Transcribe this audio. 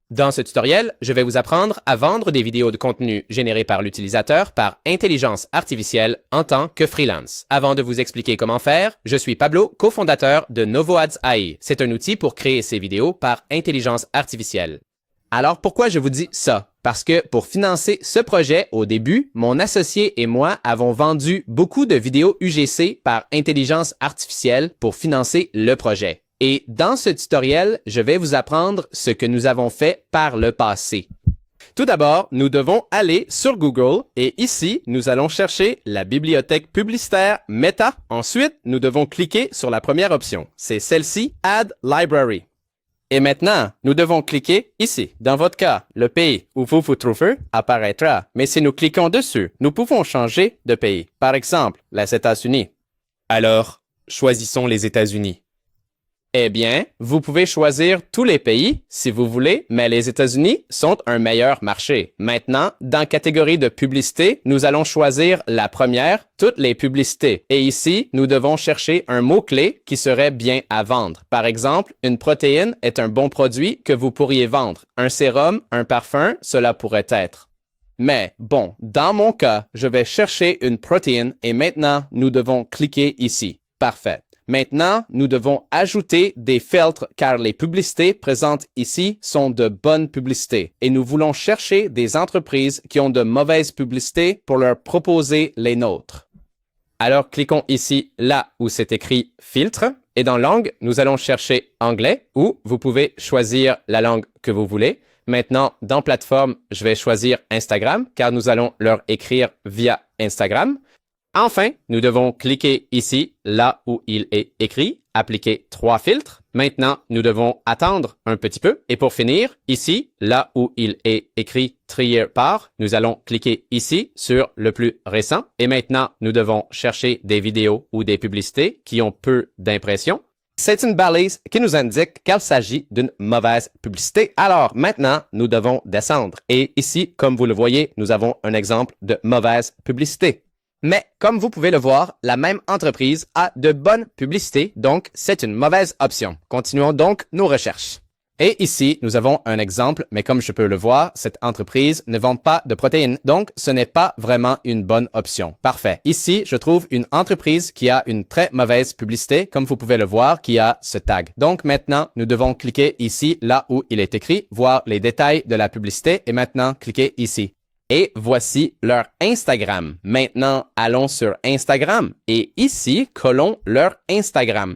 Dans ce tutoriel, je vais vous apprendre à vendre des vidéos de contenu générées par l'utilisateur par intelligence artificielle en tant que freelance. Avant de vous expliquer comment faire, je suis Pablo, cofondateur de NovoAds AI. C'est un outil pour créer ces vidéos par intelligence artificielle. Alors pourquoi je vous dis ça? Parce que pour financer ce projet, au début, mon associé et moi avons vendu beaucoup de vidéos UGC par intelligence artificielle pour financer le projet. Et dans ce tutoriel, je vais vous apprendre ce que nous avons fait par le passé. Tout d'abord, nous devons aller sur Google et ici, nous allons chercher la bibliothèque publicitaire Meta. Ensuite, nous devons cliquer sur la première option. C'est celle-ci, Add Library. Et maintenant, nous devons cliquer ici. Dans votre cas, le pays où vous vous trouvez apparaîtra. Mais si nous cliquons dessus, nous pouvons changer de pays. Par exemple, les États-Unis. Alors, choisissons les États-Unis. Eh bien, vous pouvez choisir tous les pays si vous voulez, mais les États-Unis sont un meilleur marché. Maintenant, dans catégorie de publicité, nous allons choisir la première, toutes les publicités. Et ici, nous devons chercher un mot-clé qui serait bien à vendre. Par exemple, une protéine est un bon produit que vous pourriez vendre. Un sérum, un parfum, cela pourrait être. Mais bon, dans mon cas, je vais chercher une protéine et maintenant, nous devons cliquer ici. Parfait. Maintenant, nous devons ajouter des filtres car les publicités présentes ici sont de bonnes publicités et nous voulons chercher des entreprises qui ont de mauvaises publicités pour leur proposer les nôtres. Alors, cliquons ici là où c'est écrit « Filtre » et dans « Langue », nous allons chercher « Anglais » ou vous pouvez choisir la langue que vous voulez. Maintenant, dans « Plateforme », je vais choisir Instagram car nous allons leur écrire via Instagram. Enfin, nous devons cliquer ici, là où il est écrit, appliquer 3 filtres. Maintenant, nous devons attendre un petit peu. Et pour finir, ici, là où il est écrit trier par, nous allons cliquer ici sur le plus récent. Et maintenant, nous devons chercher des vidéos ou des publicités qui ont peu d'impressions. C'est une balise qui nous indique qu'il s'agit d'une mauvaise publicité. Alors maintenant, nous devons descendre. Et ici, comme vous le voyez, nous avons un exemple de mauvaise publicité. Mais comme vous pouvez le voir, la même entreprise a de bonnes publicités, donc c'est une mauvaise option. Continuons donc nos recherches. Et ici, nous avons un exemple, mais comme je peux le voir, cette entreprise ne vend pas de protéines, donc ce n'est pas vraiment une bonne option. Parfait. Ici, je trouve une entreprise qui a une très mauvaise publicité, comme vous pouvez le voir, qui a ce tag. Donc maintenant, nous devons cliquer ici, là où il est écrit, voir les détails de la publicité, et maintenant, cliquer ici. Et voici leur Instagram. Maintenant, allons sur Instagram et ici, collons leur Instagram.